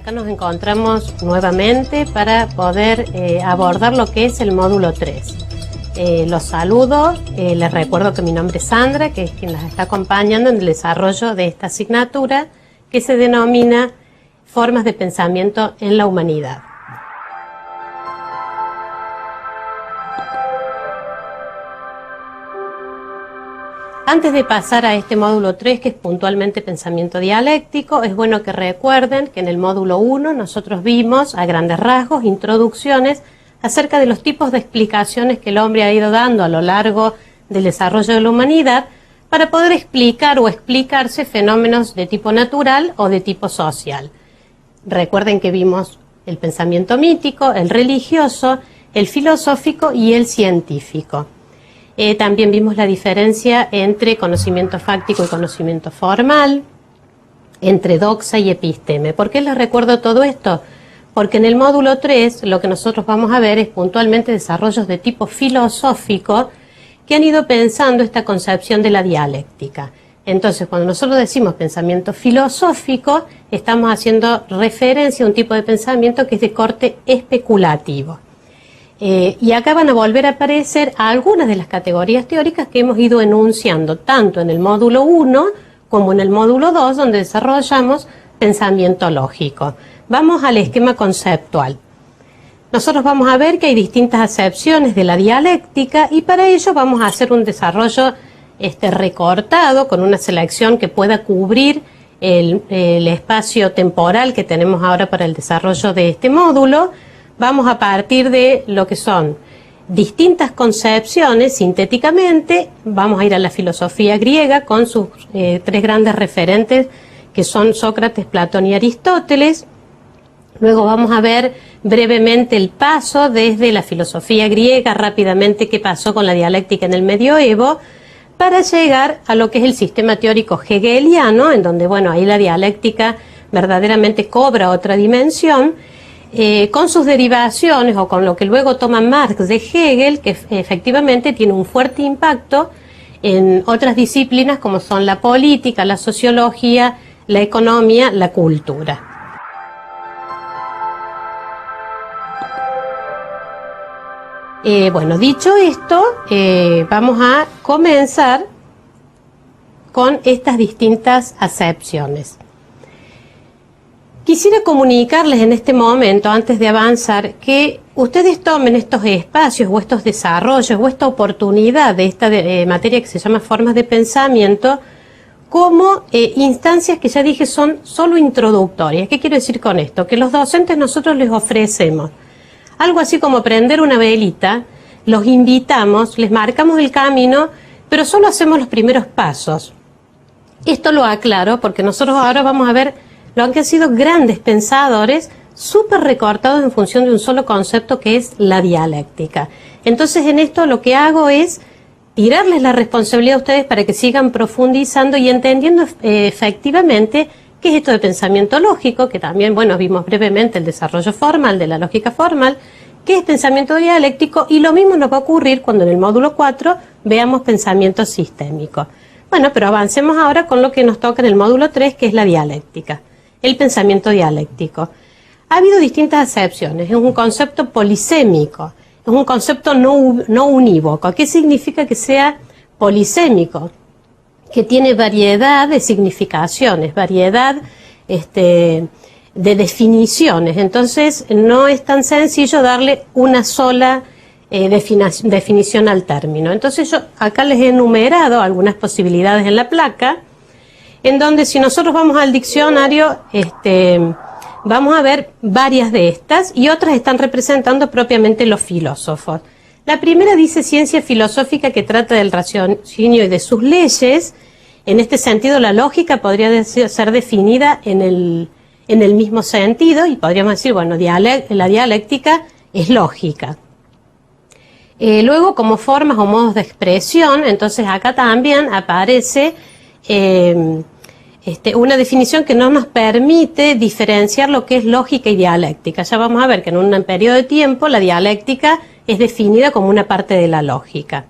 Acá nos encontramos nuevamente para poder abordar lo que es el módulo 3. Los saludo, les recuerdo que mi nombre es Sandra, que es quien las está acompañando en el desarrollo de esta asignatura que se denomina Formas de Pensamiento en la Humanidad. Antes de pasar a este módulo 3, que es puntualmente pensamiento dialéctico, es bueno que recuerden que en el módulo 1 nosotros vimos a grandes rasgos introducciones acerca de los tipos de explicaciones que el hombre ha ido dando a lo largo del desarrollo de la humanidad para poder explicar o explicarse fenómenos de tipo natural o de tipo social. Recuerden que vimos el pensamiento mítico, el religioso, el filosófico y el científico. También vimos la diferencia entre conocimiento fáctico y conocimiento formal, entre doxa y episteme. ¿Por qué les recuerdo todo esto? Porque en el módulo 3 lo que nosotros vamos a ver es puntualmente desarrollos de tipo filosófico que han ido pensando esta concepción de la dialéctica. Entonces, cuando nosotros decimos pensamiento filosófico, estamos haciendo referencia a un tipo de pensamiento que es de corte especulativo. Y acá van a volver a aparecer algunas de las categorías teóricas que hemos ido enunciando tanto en el módulo 1 como en el módulo 2, donde desarrollamos pensamiento lógico. Vamos al esquema conceptual. Nosotros vamos a ver que hay distintas acepciones de la dialéctica y para ello vamos a hacer un desarrollo recortado con una selección que pueda cubrir el espacio temporal que tenemos ahora para el desarrollo de este módulo. Vamos a partir de lo que son distintas concepciones sintéticamente. Vamos a ir a la filosofía griega con sus tres grandes referentes que son Sócrates, Platón y Aristóteles. Luego vamos a ver brevemente el paso desde la filosofía griega, rápidamente qué pasó con la dialéctica en el medioevo, para llegar a lo que es el sistema teórico hegeliano, en donde, bueno, ahí la dialéctica verdaderamente cobra otra dimensión, con sus derivaciones o con lo que luego toma Marx de Hegel, que efectivamente tiene un fuerte impacto en otras disciplinas como son la política, la sociología, la economía, la cultura. Bueno, dicho esto, vamos a comenzar con estas distintas acepciones. Quisiera comunicarles en este momento, antes de avanzar, que ustedes tomen estos espacios o estos desarrollos o esta oportunidad de esta materia que se llama formas de pensamiento como instancias que ya dije son solo introductorias. ¿Qué quiero decir con esto? Que los docentes nosotros les ofrecemos algo así como prender una velita, los invitamos, les marcamos el camino, pero solo hacemos los primeros pasos. Esto lo aclaro porque nosotros ahora vamos a ver lo que han sido grandes pensadores súper recortados en función de un solo concepto que es la dialéctica. Entonces en esto lo que hago es tirarles la responsabilidad a ustedes para que sigan profundizando y entendiendo efectivamente qué es esto de pensamiento lógico, que también, bueno, vimos brevemente el desarrollo formal de la lógica formal, qué es pensamiento dialéctico, y lo mismo nos va a ocurrir cuando en el módulo 4 veamos pensamiento sistémico. Bueno, pero avancemos ahora con lo que nos toca en el módulo 3, que es la dialéctica, el pensamiento dialéctico. Ha habido distintas acepciones, es un concepto polisémico, es un concepto no unívoco. ¿Qué significa que sea polisémico? Que tiene variedad de significaciones, variedad de definiciones. Entonces no es tan sencillo darle una sola definición al término. Entonces yo acá les he enumerado algunas posibilidades en la placa, en donde si nosotros vamos al diccionario, vamos a ver varias de estas y otras están representando propiamente los filósofos. La primera dice ciencia filosófica que trata del raciocinio y de sus leyes. En este sentido, la lógica podría ser definida en el mismo sentido y podríamos decir, bueno, la dialéctica es lógica. Luego, como formas o modos de expresión, entonces acá también aparece una definición que no nos permite diferenciar lo que es lógica y dialéctica. Ya vamos a ver que en un periodo de tiempo la dialéctica es definida como una parte de la lógica.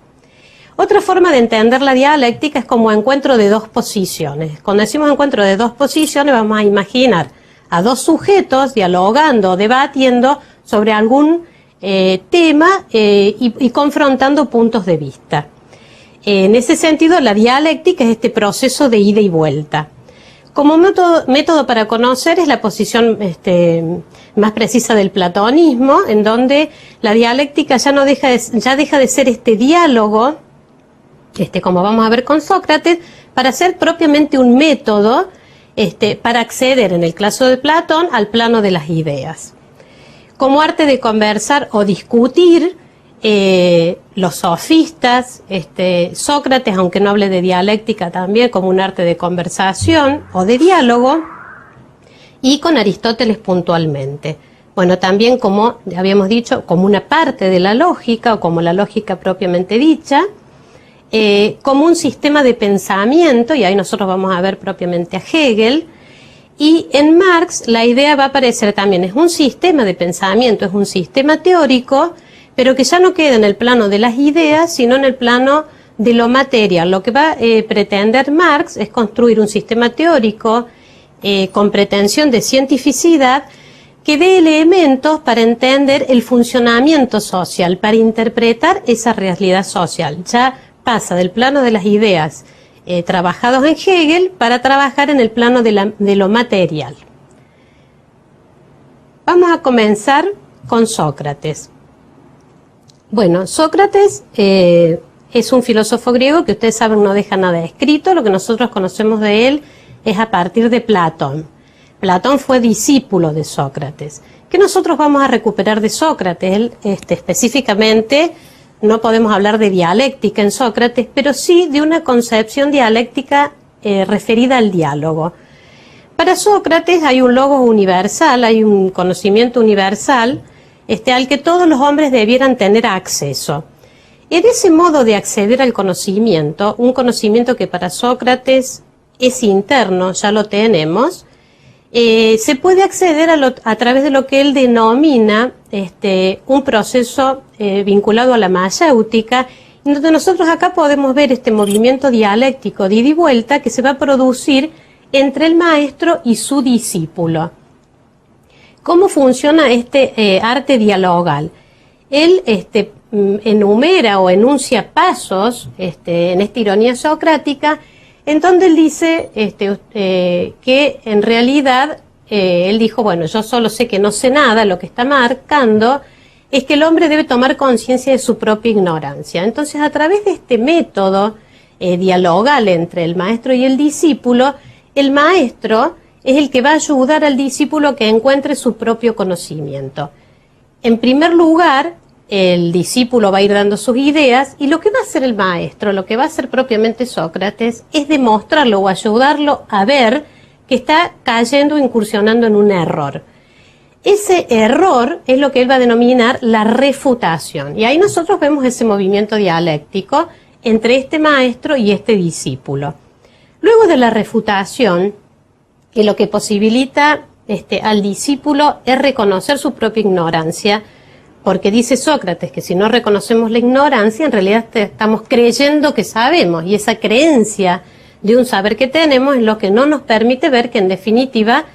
Otra forma de entender la dialéctica es como encuentro de dos posiciones. Cuando decimos encuentro de dos posiciones vamos a imaginar a dos sujetos dialogando, debatiendo sobre algún tema y confrontando puntos de vista. En ese sentido, la dialéctica es este proceso de ida y vuelta. Como método para conocer es la posición más precisa del platonismo, en donde la dialéctica ya deja de ser este diálogo, como vamos a ver con Sócrates, para ser propiamente un método para acceder, en el caso de Platón, al plano de las ideas. Como arte de conversar o discutir, los sofistas, Sócrates, aunque no hable de dialéctica también, como un arte de conversación o de diálogo, y con Aristóteles puntualmente. Bueno, también como habíamos dicho, como una parte de la lógica, o como la lógica propiamente dicha, como un sistema de pensamiento, y ahí nosotros vamos a ver propiamente a Hegel, y en Marx la idea va a aparecer también, es un sistema de pensamiento, es un sistema teórico, pero que ya no queda en el plano de las ideas, sino en el plano de lo material. Lo que va a pretender Marx es construir un sistema teórico con pretensión de cientificidad que dé elementos para entender el funcionamiento social, para interpretar esa realidad social. Ya pasa del plano de las ideas trabajados en Hegel para trabajar en el plano de lo material. Vamos a comenzar con Sócrates. Bueno, Sócrates es un filósofo griego que ustedes saben no deja nada escrito. Lo que nosotros conocemos de él es a partir de Platón. Platón fue discípulo de Sócrates. ¿Qué nosotros vamos a recuperar de Sócrates? Él, específicamente, no podemos hablar de dialéctica en Sócrates, pero sí de una concepción dialéctica referida al diálogo. Para Sócrates hay un logos universal, hay un conocimiento universal, al que todos los hombres debieran tener acceso. En ese modo de acceder al conocimiento, un conocimiento que para Sócrates es interno, ya lo tenemos, se puede acceder a través de lo que él denomina un proceso vinculado a la mayéutica, en donde nosotros acá podemos ver este movimiento dialéctico de ida y vuelta que se va a producir entre el maestro y su discípulo. ¿Cómo funciona este arte dialogal? Él enumera o enuncia pasos en esta ironía socrática, en donde él dice que en realidad él dijo, bueno, yo solo sé que no sé nada, lo que está marcando es que el hombre debe tomar conciencia de su propia ignorancia. Entonces, a través de este método dialogal entre el maestro y el discípulo, el maestro es el que va a ayudar al discípulo a que encuentre su propio conocimiento. En primer lugar, el discípulo va a ir dando sus ideas y lo que va a hacer el maestro, lo que va a hacer propiamente Sócrates, es demostrarlo o ayudarlo a ver que está cayendo o incursionando en un error. Ese error es lo que él va a denominar la refutación. Y ahí nosotros vemos ese movimiento dialéctico entre este maestro y este discípulo. Luego de la refutación, que lo que posibilita al discípulo es reconocer su propia ignorancia, porque dice Sócrates que si no reconocemos la ignorancia, en realidad estamos creyendo que sabemos, y esa creencia de un saber que tenemos es lo que no nos permite ver que en definitiva,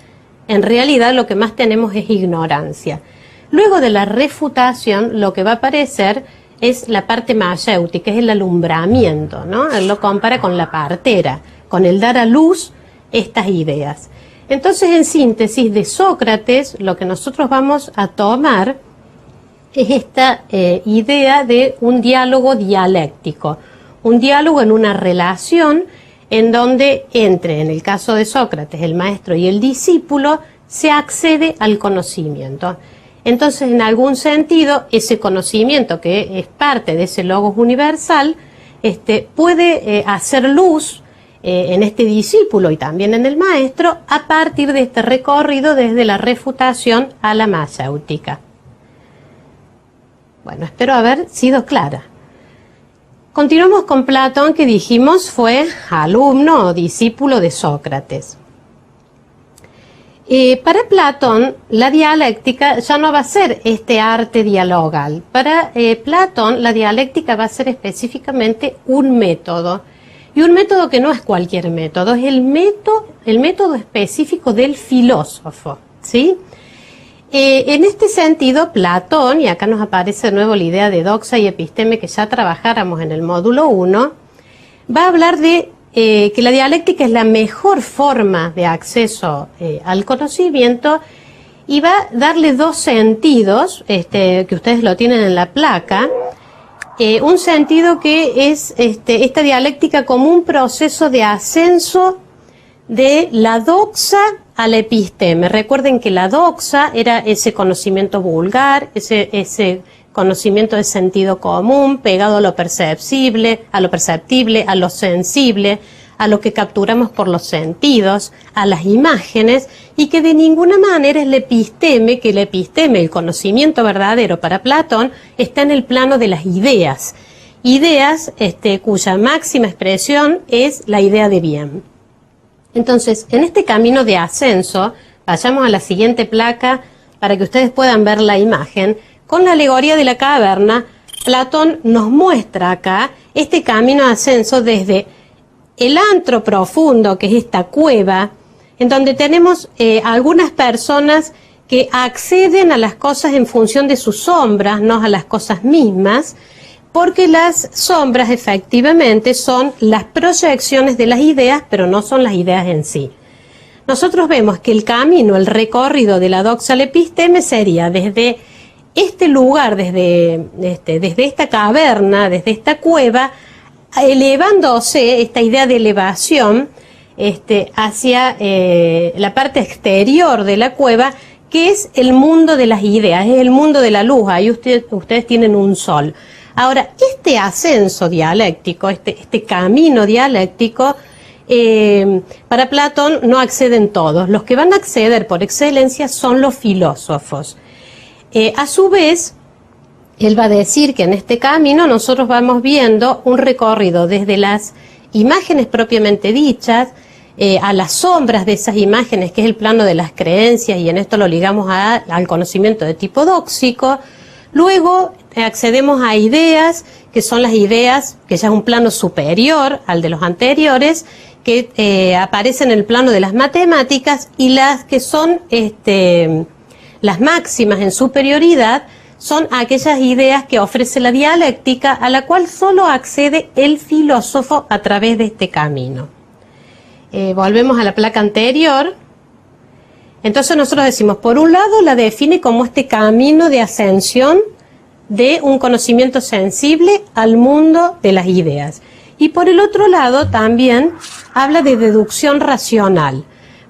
en realidad lo que más tenemos es ignorancia. Luego de la refutación, lo que va a aparecer es la parte mayéutica, es el alumbramiento, ¿no? Él lo compara con la partera, con el dar a luz estas ideas. Entonces, en síntesis de Sócrates, lo que nosotros vamos a tomar es esta idea de un diálogo dialéctico, un diálogo en una relación en donde entre, en el caso de Sócrates, el maestro y el discípulo, se accede al conocimiento. Entonces, en algún sentido, ese conocimiento que es parte de ese logos universal, puede hacer luz en este discípulo y también en el maestro a partir de este recorrido desde la refutación a la mayéutica. Bueno, espero haber sido clara. Continuamos con Platón, que dijimos fue alumno o discípulo de Sócrates. Para Platón, la dialéctica ya no va a ser este arte dialogal. Para Platón, la dialéctica va a ser específicamente un método. Y un método que no es cualquier método, es el método específico del filósofo. ¿sí? En este sentido, Platón, y acá nos aparece de nuevo la idea de doxa y episteme que ya trabajáramos en el módulo 1, va a hablar de que la dialéctica es la mejor forma de acceso al conocimiento y va a darle dos sentidos, que ustedes lo tienen en la placa. Un sentido que es esta dialéctica como un proceso de ascenso de la doxa a la episteme. Recuerden que la doxa era ese conocimiento vulgar, ese conocimiento de sentido común, pegado a lo perceptible, a lo sensible, a lo que capturamos por los sentidos, a las imágenes, y que de ninguna manera es la episteme, que la episteme, el conocimiento verdadero para Platón, está en el plano de las ideas. Ideas cuya máxima expresión es la idea de bien. Entonces, en este camino de ascenso, vayamos a la siguiente placa para que ustedes puedan ver la imagen. Con la alegoría de la caverna, Platón nos muestra acá este camino de ascenso desde el antro profundo, que es esta cueva, en donde tenemos algunas personas que acceden a las cosas en función de sus sombras, no a las cosas mismas, porque las sombras efectivamente son las proyecciones de las ideas, pero no son las ideas en sí. Nosotros vemos que el camino, el recorrido de la doxa al episteme sería desde este lugar, desde esta caverna, desde esta cueva, elevándose, esta idea de elevación, hacia la parte exterior de la cueva, que es el mundo de las ideas, es el mundo de la luz. Ahí ustedes tienen un sol. Ahora, este ascenso dialéctico, este camino dialéctico, para Platón no acceden todos. Los que van a acceder por excelencia son los filósofos. A su vez, él va a decir que en este camino nosotros vamos viendo un recorrido desde las imágenes propiamente dichas, a las sombras de esas imágenes, que es el plano de las creencias, y en esto lo ligamos al conocimiento de tipo dóxico. Luego accedemos a ideas, que son las ideas, que ya es un plano superior al de los anteriores, que aparecen en el plano de las matemáticas, y las que son las máximas en superioridad son aquellas ideas que ofrece la dialéctica, a la cual solo accede el filósofo a través de este camino. Volvemos a la placa anterior. Entonces nosotros decimos, por un lado la define como este camino de ascensión de un conocimiento sensible al mundo de las ideas. Y por el otro lado también habla de deducción racional,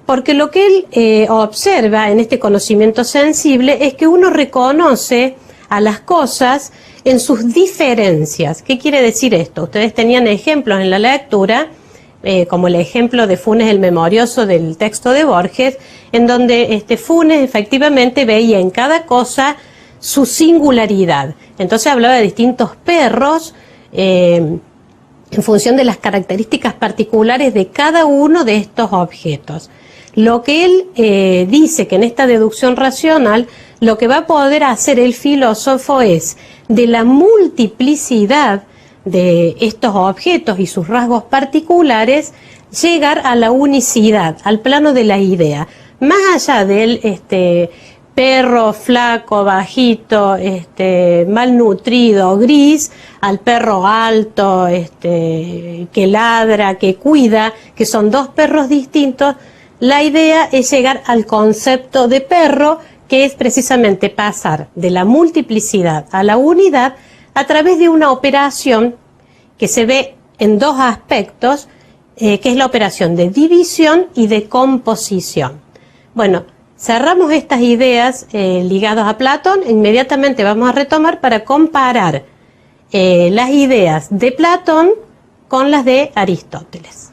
porque lo que él observa en este conocimiento sensible es que uno reconoce a las cosas en sus diferencias. ¿Qué quiere decir esto? Ustedes tenían ejemplos en la lectura, como el ejemplo de Funes el Memorioso del texto de Borges, en donde Funes efectivamente veía en cada cosa su singularidad. Entonces hablaba de distintos perros en función de las características particulares de cada uno de estos objetos. Lo que él dice que en esta deducción racional, lo que va a poder hacer el filósofo es, de la multiplicidad de estos objetos y sus rasgos particulares, llegar a la unicidad, al plano de la idea, más allá del perro flaco, bajito, malnutrido, gris, al perro alto, que ladra, que cuida, que son dos perros distintos. La idea es llegar al concepto de perro, que es precisamente pasar de la multiplicidad a la unidad a través de una operación que se ve en dos aspectos, que es la operación de división y de composición. Bueno, cerramos estas ideas ligadas a Platón. Inmediatamente vamos a retomar para comparar las ideas de Platón con las de Aristóteles.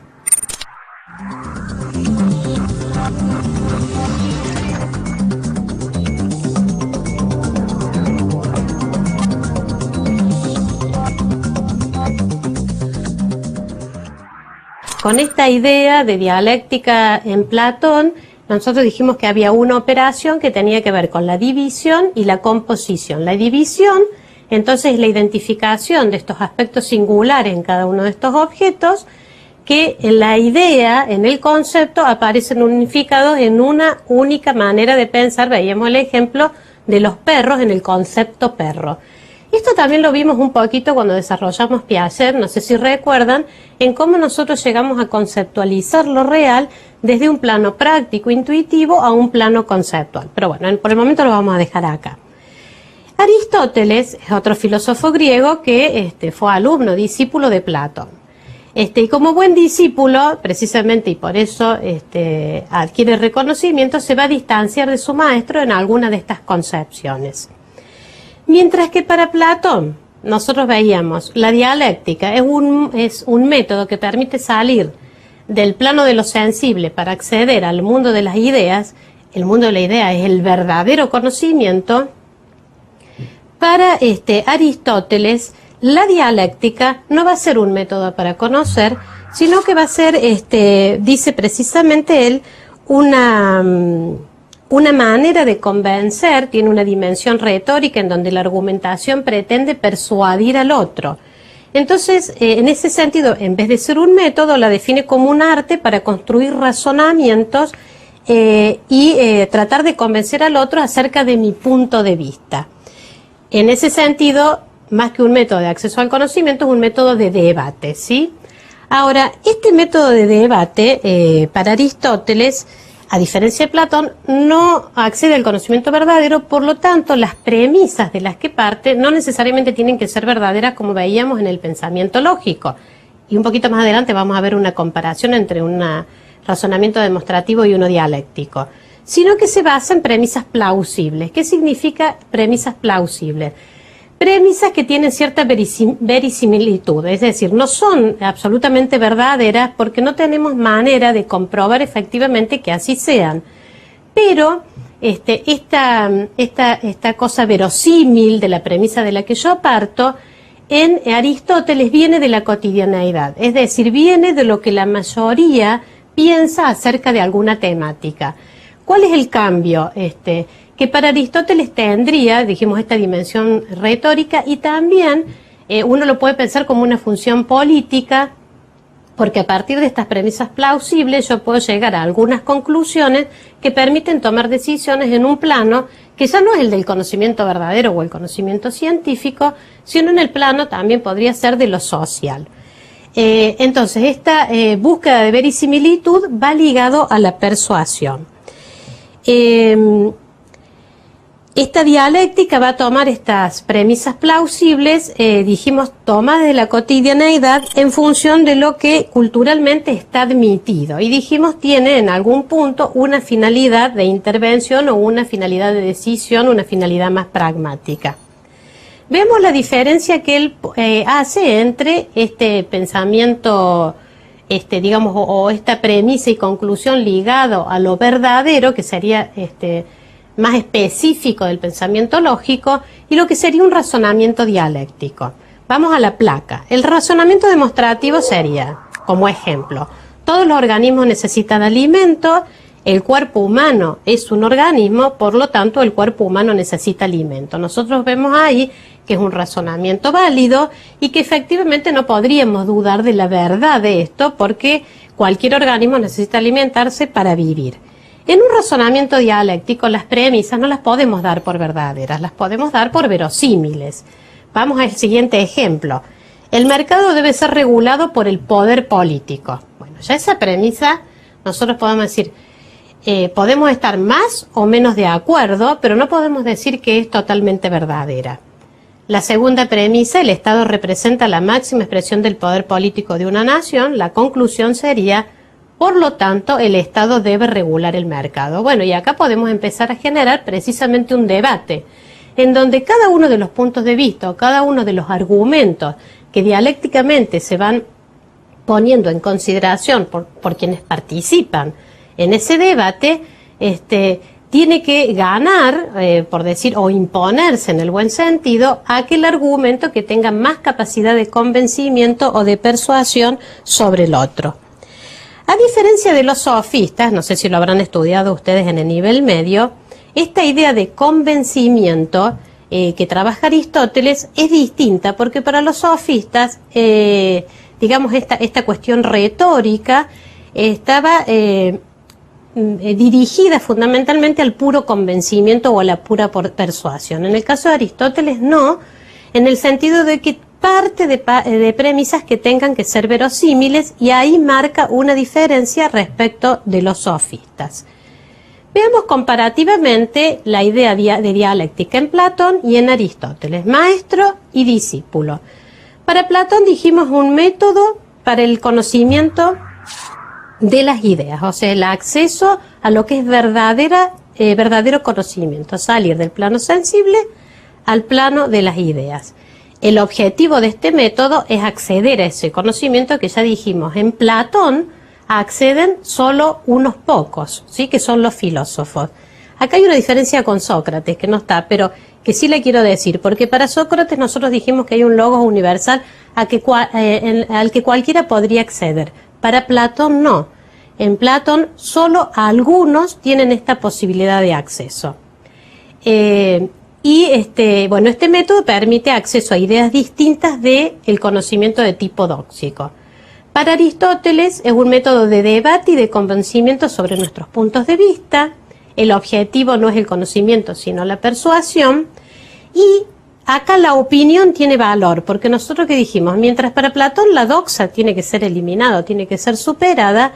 Con esta idea de dialéctica en Platón, nosotros dijimos que había una operación que tenía que ver con la división y la composición. La división, entonces, es la identificación de estos aspectos singulares en cada uno de estos objetos, que en la idea, en el concepto, aparecen unificados en una única manera de pensar. Veíamos el ejemplo de los perros en el concepto perro. Esto también lo vimos un poquito cuando desarrollamos Piaget, no sé si recuerdan, en cómo nosotros llegamos a conceptualizar lo real desde un plano práctico, intuitivo, a un plano conceptual. Pero bueno, por el momento lo vamos a dejar acá. Aristóteles es otro filósofo griego que fue alumno, discípulo de Platón. Y como buen discípulo, precisamente, y por eso adquiere reconocimiento, se va a distanciar de su maestro en alguna de estas concepciones. Mientras que para Platón, nosotros veíamos, la dialéctica es un método que permite salir del plano de lo sensible para acceder al mundo de las ideas. El mundo de la idea es el verdadero conocimiento. Para Aristóteles, la dialéctica no va a ser un método para conocer, sino que va a ser, dice precisamente él, una manera de convencer, tiene una dimensión retórica en donde la argumentación pretende persuadir al otro. Entonces, en ese sentido, en vez de ser un método, la define como un arte para construir razonamientos y tratar de convencer al otro acerca de mi punto de vista. En ese sentido, más que un método de acceso al conocimiento, es un método de debate, ¿sí? Ahora, este método de debate, para Aristóteles, a diferencia de Platón, no accede al conocimiento verdadero, por lo tanto, las premisas de las que parte no necesariamente tienen que ser verdaderas, como veíamos en el pensamiento lógico. Y un poquito más adelante vamos a ver una comparación entre un razonamiento demostrativo y uno dialéctico, sino que se basa en premisas plausibles. ¿Qué significa premisas plausibles? Premisas que tienen cierta verisimilitud, es decir, no son absolutamente verdaderas porque no tenemos manera de comprobar efectivamente que así sean. Pero esta cosa verosímil de la premisa de la que yo parto, en Aristóteles viene de la cotidianeidad, es decir, viene de lo que la mayoría piensa acerca de alguna temática. ¿Cuál es el cambio? Que para Aristóteles tendría, dijimos, esta dimensión retórica y también uno lo puede pensar como una función política, porque a partir de estas premisas plausibles yo puedo llegar a algunas conclusiones que permiten tomar decisiones en un plano que ya no es el del conocimiento verdadero o el conocimiento científico, sino en el plano también podría ser de lo social. Entonces, esta búsqueda de verisimilitud va ligado a la persuasión. Esta dialéctica va a tomar estas premisas plausibles, dijimos, tomadas de la cotidianeidad en función de lo que culturalmente está admitido. Y dijimos, tiene en algún punto una finalidad de intervención o una finalidad de decisión, una finalidad más pragmática. Vemos la diferencia que él hace entre este pensamiento, digamos, o esta premisa y conclusión ligado a lo verdadero, que sería más específico del pensamiento lógico, y lo que sería un razonamiento dialéctico. Vamos a la placa. El razonamiento demostrativo sería, como ejemplo, todos los organismos necesitan alimento, el cuerpo humano es un organismo, por lo tanto el cuerpo humano necesita alimento. Nosotros vemos ahí que es un razonamiento válido y que efectivamente no podríamos dudar de la verdad de esto, porque cualquier organismo necesita alimentarse para vivir. En un razonamiento dialéctico las premisas no las podemos dar por verdaderas, las podemos dar por verosímiles. Vamos al siguiente ejemplo. El mercado debe ser regulado por el poder político. Bueno, ya esa premisa nosotros podemos decir, podemos estar más o menos de acuerdo, pero no podemos decir que es totalmente verdadera. La segunda premisa, el Estado representa la máxima expresión del poder político de una nación. La conclusión sería, por lo tanto, el Estado debe regular el mercado. Bueno, y acá podemos empezar a generar precisamente un debate, en donde cada uno de los puntos de vista, cada uno de los argumentos que dialécticamente se van poniendo en consideración por quienes participan en ese debate, tiene que ganar, por decir, o imponerse en el buen sentido, a aquel argumento que tenga más capacidad de convencimiento o de persuasión sobre el otro. A diferencia de los sofistas, no sé si lo habrán estudiado ustedes en el nivel medio, esta idea de convencimiento que trabaja Aristóteles es distinta, porque para los sofistas, digamos, esta cuestión retórica estaba dirigida fundamentalmente al puro convencimiento o a la pura persuasión. En el caso de Aristóteles no, en el sentido de que parte de premisas que tengan que ser verosímiles, y ahí marca una diferencia respecto de los sofistas. Veamos comparativamente la idea de dialéctica en Platón y en Aristóteles, maestro y discípulo. Para Platón dijimos un método para el conocimiento de las ideas, o sea, el acceso a lo que es verdadero conocimiento, salir del plano sensible al plano de las ideas. El objetivo de este método es acceder a ese conocimiento que ya dijimos. En Platón acceden solo unos pocos, ¿sí? Que son los filósofos. Acá hay una diferencia con Sócrates, que no está, pero que sí le quiero decir, porque para Sócrates nosotros dijimos que hay un logos universal al que cualquiera podría acceder. Para Platón no. En Platón solo algunos tienen esta posibilidad de acceso. Este método permite acceso a ideas distintas del conocimiento de tipo dóxico. Para Aristóteles es un método de debate y de convencimiento sobre nuestros puntos de vista. El objetivo no es el conocimiento, sino la persuasión. Y acá la opinión tiene valor, porque nosotros que dijimos, mientras para Platón la doxa tiene que ser eliminada, tiene que ser superada,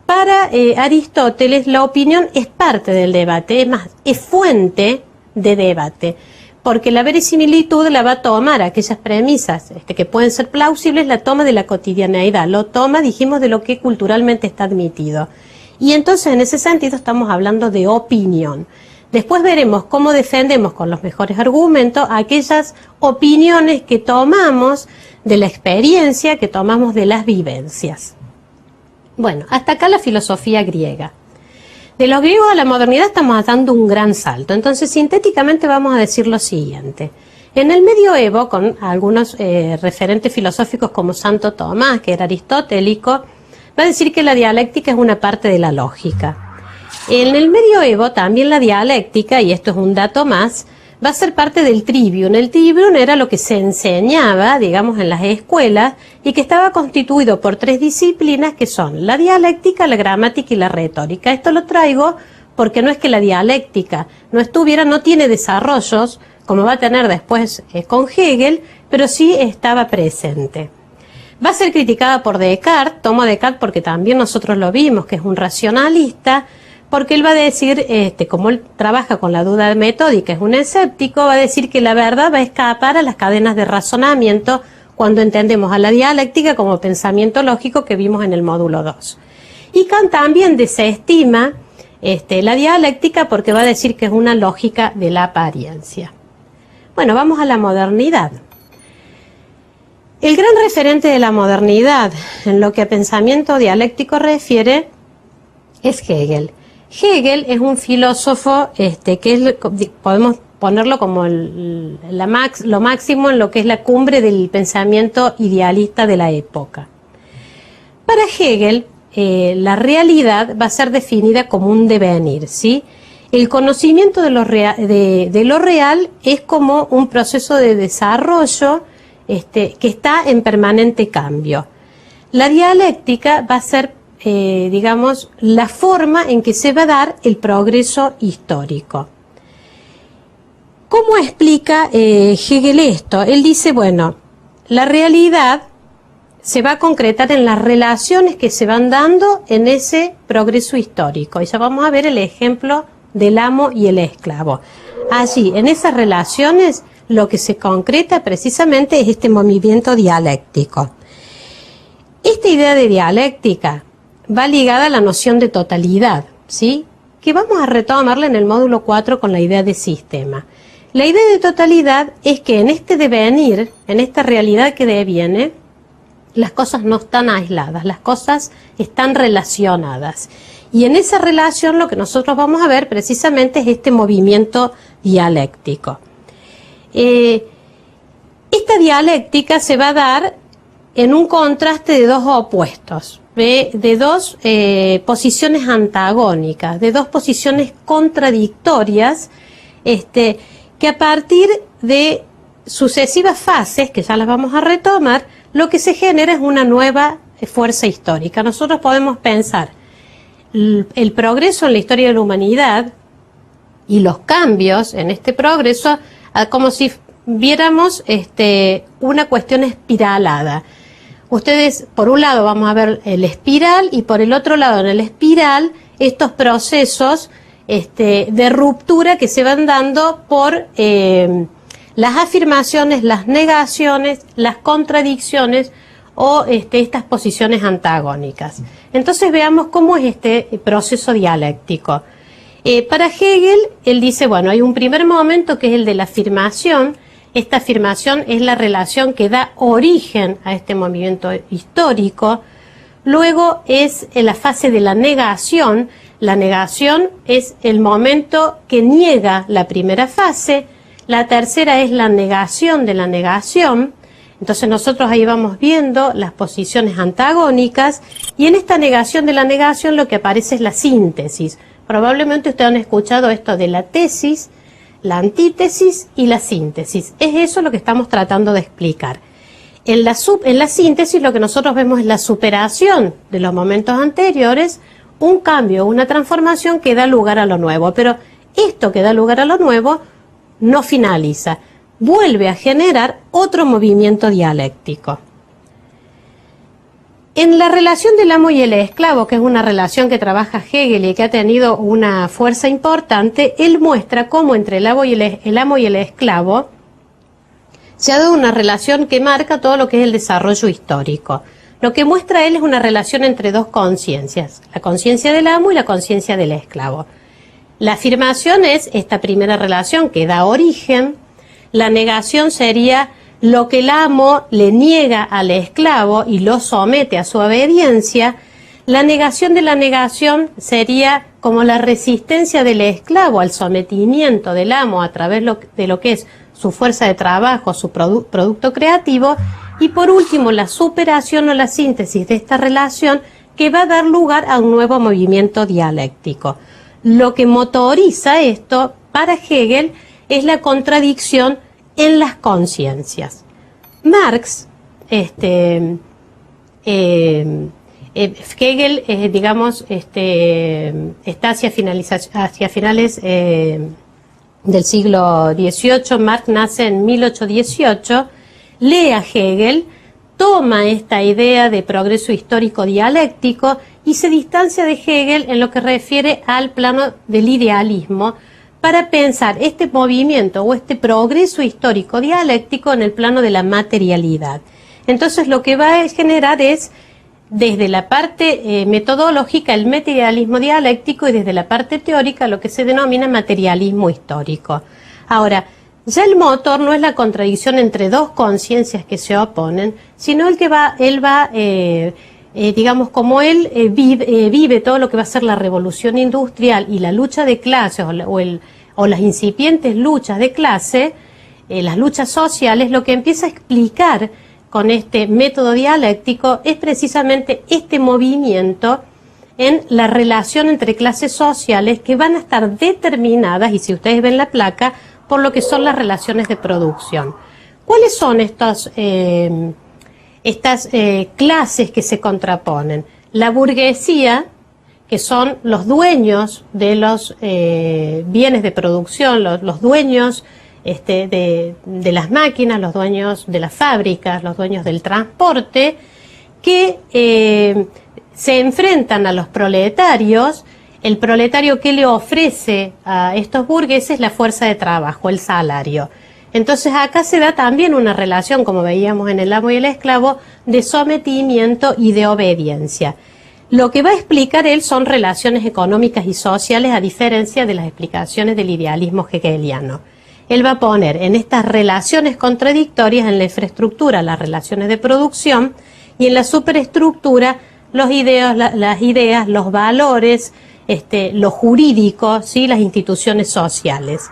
para Aristóteles la opinión es parte del debate, es más, es fuente de debate, porque la verisimilitud la va a tomar aquellas premisas que pueden ser plausibles, la toma de la cotidianeidad, lo toma, dijimos, de lo que culturalmente está admitido. Y entonces en ese sentido estamos hablando de opinión. Después veremos cómo defendemos con los mejores argumentos aquellas opiniones que tomamos de la experiencia, que tomamos de las vivencias. Bueno, hasta acá la filosofía griega. De los griegos a la modernidad estamos dando un gran salto. Entonces, sintéticamente vamos a decir lo siguiente. En el medioevo, con algunos referentes filosóficos como Santo Tomás, que era aristotélico, va a decir que la dialéctica es una parte de la lógica. En el medioevo también la dialéctica, y esto es un dato más, va a ser parte del trivium. El trivium era lo que se enseñaba, digamos, en las escuelas, y que estaba constituido por 3 disciplinas que son la dialéctica, la gramática y la retórica. Esto lo traigo porque no es que la dialéctica no tiene desarrollos, como va a tener después con Hegel, pero sí estaba presente. Va a ser criticada por Descartes, tomo a Descartes porque también nosotros lo vimos, que es un racionalista, porque él va a decir, como él trabaja con la duda metódica, es un escéptico, va a decir que la verdad va a escapar a las cadenas de razonamiento cuando entendemos a la dialéctica como pensamiento lógico que vimos en el módulo 2. Y Kant también desestima la dialéctica porque va a decir que es una lógica de la apariencia. Bueno, vamos a la modernidad. El gran referente de la modernidad en lo que a pensamiento dialéctico refiere es Hegel. Hegel es un filósofo que podemos ponerlo como lo máximo en lo que es la cumbre del pensamiento idealista de la época. Para Hegel, la realidad va a ser definida como un devenir, ¿sí? El conocimiento de lo real es como un proceso de desarrollo que está en permanente cambio. La dialéctica va a ser digamos, la forma en que se va a dar el progreso histórico. ¿Cómo explica Hegel esto? Él dice, bueno, la realidad se va a concretar en las relaciones que se van dando en ese progreso histórico. Y ya vamos a ver el ejemplo del amo y el esclavo. Allí, en esas relaciones, lo que se concreta precisamente es este movimiento dialéctico. Esta idea de dialéctica va ligada a la noción de totalidad, ¿sí? Que vamos a retomarla en el módulo 4 con la idea de sistema. La idea de totalidad es que en este devenir, en esta realidad que deviene, las cosas no están aisladas, las cosas están relacionadas. Y en esa relación lo que nosotros vamos a ver precisamente es este movimiento dialéctico. Esta dialéctica se va a dar en un contraste de dos opuestos, de dos posiciones antagónicas, de dos posiciones contradictorias, que a partir de sucesivas fases, que ya las vamos a retomar, lo que se genera es una nueva fuerza histórica. Nosotros podemos pensar el progreso en la historia de la humanidad y los cambios en este progreso como si viéramos una cuestión espiralada. Ustedes, por un lado, vamos a ver el espiral y por el otro lado, en el espiral, estos procesos de ruptura que se van dando por las afirmaciones, las negaciones, las contradicciones o estas posiciones antagónicas. Entonces veamos cómo es este proceso dialéctico. Para Hegel, él dice, bueno, hay un primer momento que es el de la afirmación. Esta afirmación es la relación que da origen a este movimiento histórico. Luego es la fase de la negación. La negación es el momento que niega la primera fase. La tercera es la negación de la negación. Entonces nosotros ahí vamos viendo las posiciones antagónicas y en esta negación de la negación lo que aparece es la síntesis. Probablemente ustedes han escuchado esto de la tesis, la antítesis y la síntesis. Es eso lo que estamos tratando de explicar. En la síntesis lo que nosotros vemos es la superación de los momentos anteriores, un cambio, una transformación que da lugar a lo nuevo. Pero esto que da lugar a lo nuevo no finaliza, vuelve a generar otro movimiento dialéctico. En la relación del amo y el esclavo, que es una relación que trabaja Hegel y que ha tenido una fuerza importante, él muestra cómo entre el amo y el esclavo se ha dado una relación que marca todo lo que es el desarrollo histórico. Lo que muestra él es una relación entre dos conciencias, la conciencia del amo y la conciencia del esclavo. La afirmación es esta primera relación que da origen, la negación sería lo que el amo le niega al esclavo y lo somete a su obediencia. La negación de la negación sería como la resistencia del esclavo al sometimiento del amo a través de lo que es su fuerza de trabajo, su producto creativo. Y por último, la superación o la síntesis de esta relación que va a dar lugar a un nuevo movimiento dialéctico. Lo que motoriza esto para Hegel es la contradicción en las conciencias. Marx, Hegel, digamos, está hacia finales del siglo XVIII. Marx nace en 1818, lee a Hegel, toma esta idea de progreso histórico dialéctico y se distancia de Hegel en lo que refiere al plano del idealismo, para pensar este movimiento o este progreso histórico dialéctico en el plano de la materialidad. Entonces lo que va a generar es, desde la parte metodológica, el materialismo dialéctico y desde la parte teórica lo que se denomina materialismo histórico. Ahora, ya el motor no es la contradicción entre dos conciencias que se oponen, sino digamos, como él vive todo lo que va a ser la revolución industrial y la lucha de clases o las incipientes luchas de clase, las luchas sociales, lo que empieza a explicar con este método dialéctico es precisamente este movimiento en la relación entre clases sociales que van a estar determinadas, y si ustedes ven la placa, por lo que son las relaciones de producción. ¿Cuáles son estas clases que se contraponen? La burguesía, que son los dueños de los bienes de producción, los dueños de las máquinas, los dueños de las fábricas, los dueños del transporte, que se enfrentan a los proletarios. El proletario que le ofrece a estos burgueses la fuerza de trabajo, el salario. Entonces acá se da también una relación, como veíamos en el amo y el esclavo, de sometimiento y de obediencia. Lo que va a explicar él son relaciones económicas y sociales, a diferencia de las explicaciones del idealismo hegeliano. Él va a poner en estas relaciones contradictorias, en la infraestructura, las relaciones de producción, y en la superestructura, las ideas, los valores, lo jurídico, ¿sí?, las instituciones sociales.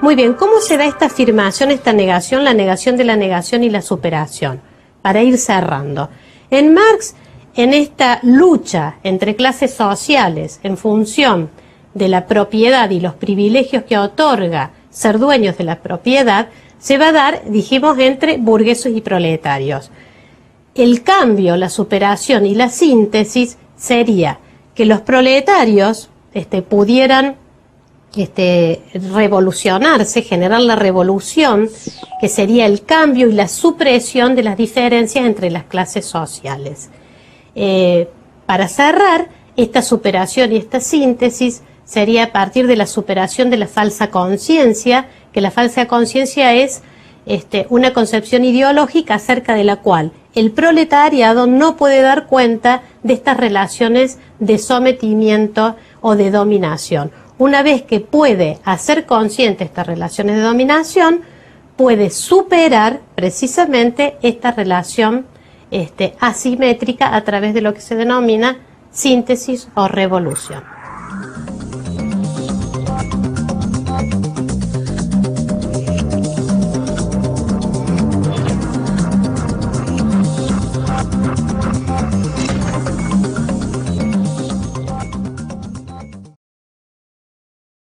Muy bien, ¿cómo se da esta afirmación, esta negación, la negación de la negación y la superación? Para ir cerrando. En Marx, en esta lucha entre clases sociales en función de la propiedad y los privilegios que otorga ser dueños de la propiedad se va a dar, dijimos, entre burgueses y proletarios. El cambio, la superación y la síntesis sería que los proletarios pudieran revolucionarse, generar la revolución, que sería el cambio y la supresión de las diferencias entre las clases sociales. Para cerrar, esta superación y esta síntesis sería a partir de la superación de la falsa conciencia, que la falsa conciencia es una concepción ideológica acerca de la cual el proletariado no puede dar cuenta de estas relaciones de sometimiento o de dominación. Una vez que puede hacer consciente estas relaciones de dominación, puede superar precisamente esta relación asimétrica a través de lo que se denomina síntesis o revolución.